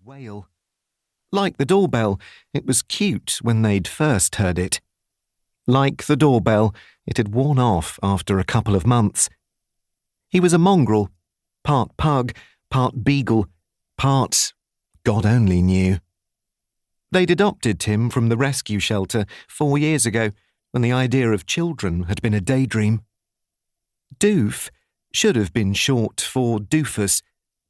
wail. Like the doorbell, it was cute when they'd first heard it. Like the doorbell, it had worn off after a couple of months. He was a mongrel, part pug, part beagle, part God only knew. They'd adopted him from the rescue shelter 4 years ago, when the idea of children had been a daydream. Doof should have been short for doofus,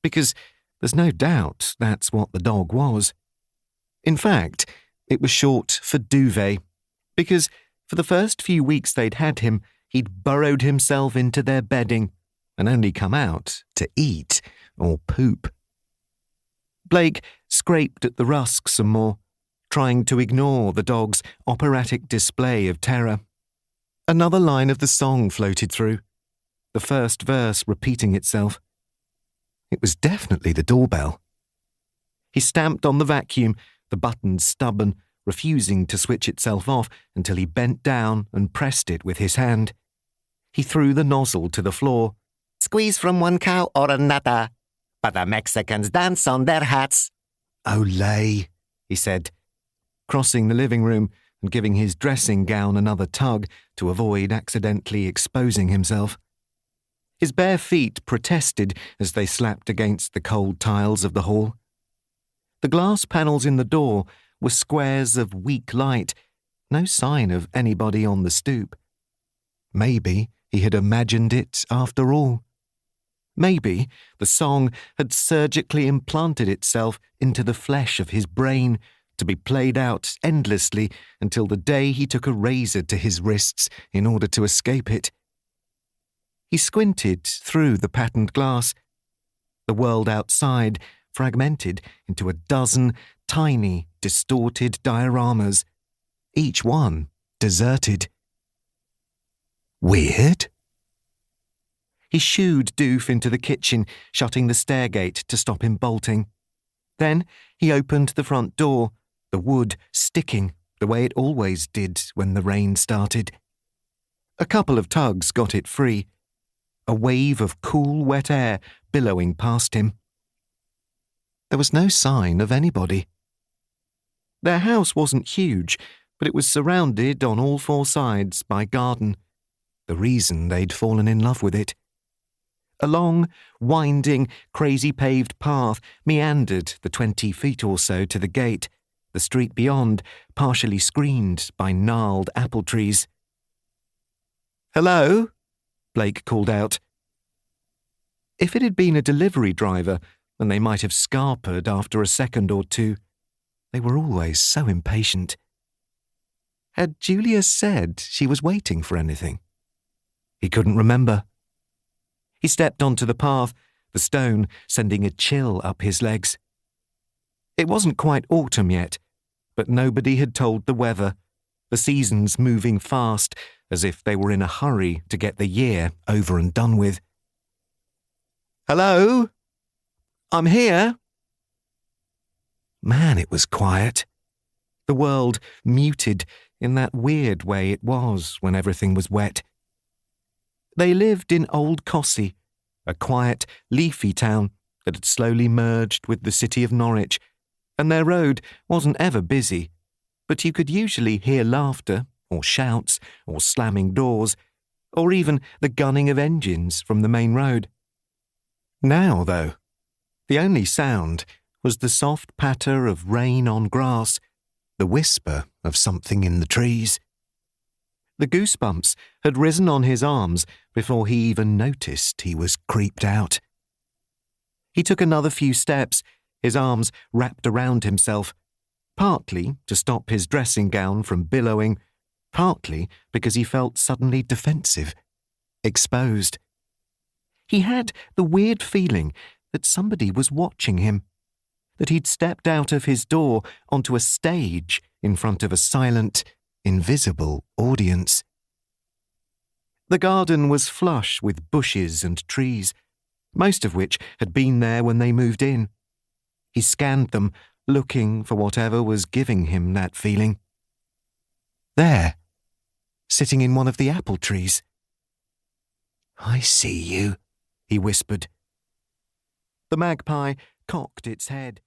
because there's no doubt that's what the dog was. In fact, it was short for duvet, because for the first few weeks they'd had him, he'd burrowed himself into their bedding and only come out to eat or poop. Blake scraped at the rusk some more, trying to ignore the dog's operatic display of terror. Another line of the song floated through, the first verse repeating itself. It was definitely the doorbell. He stamped on the vacuum, the button stubborn, refusing to switch itself off until he bent down and pressed it with his hand. He threw the nozzle to the floor. Squeeze from one cow or another, but the Mexicans dance on their hats. Olay, he said, crossing the living room and giving his dressing gown another tug to avoid accidentally exposing himself. His bare feet protested as they slapped against the cold tiles of the hall. The glass panels in the door were squares of weak light, no sign of anybody on the stoop. Maybe he had imagined it after all. Maybe the song had surgically implanted itself into the flesh of his brain, to be played out endlessly until the day he took a razor to his wrists in order to escape it. He squinted through the patterned glass. The world outside fragmented into a dozen tiny, distorted dioramas, each one deserted. Weird? He shooed Doof into the kitchen, shutting the stairgate to stop him bolting. Then he opened the front door, the wood sticking the way it always did when the rain started. A couple of tugs got it free, a wave of cool, wet air billowing past him. There was no sign of anybody. Their house wasn't huge, but it was surrounded on all 4 sides by garden, the reason they'd fallen in love with it. A long, winding, crazy-paved path meandered the 20 feet or so to the gate, the street beyond partially screened by gnarled apple trees. "Hello?" Blake called out. If it had been a delivery driver, then they might have scarpered after a second or two. They were always so impatient. Had Julia said she was waiting for anything? He couldn't remember. He stepped onto the path, the stone sending a chill up his legs. It wasn't quite autumn yet, but nobody had told the weather, the seasons moving fast, as if they were in a hurry to get the year over and done with. "Hello? I'm here." Man, it was quiet. The world muted in that weird way it was when everything was wet. They lived in Old Cossey, a quiet, leafy town that had slowly merged with the city of Norwich, and their road wasn't ever busy, but you could usually hear laughter, or shouts, or slamming doors, or even the gunning of engines from the main road. Now, though, the only sound was the soft patter of rain on grass, the whisper of something in the trees. The goosebumps had risen on his arms before he even noticed he was creeped out. He took another few steps, his arms wrapped around himself, partly to stop his dressing gown from billowing, partly because he felt suddenly defensive, exposed. He had the weird feeling that somebody was watching him, that he'd stepped out of his door onto a stage in front of a silent, invisible audience. The garden was flush with bushes and trees, most of which had been there when they moved in. He scanned them, looking for whatever was giving him that feeling. There, sitting in one of the apple trees. "I see you," he whispered. The magpie cocked its head.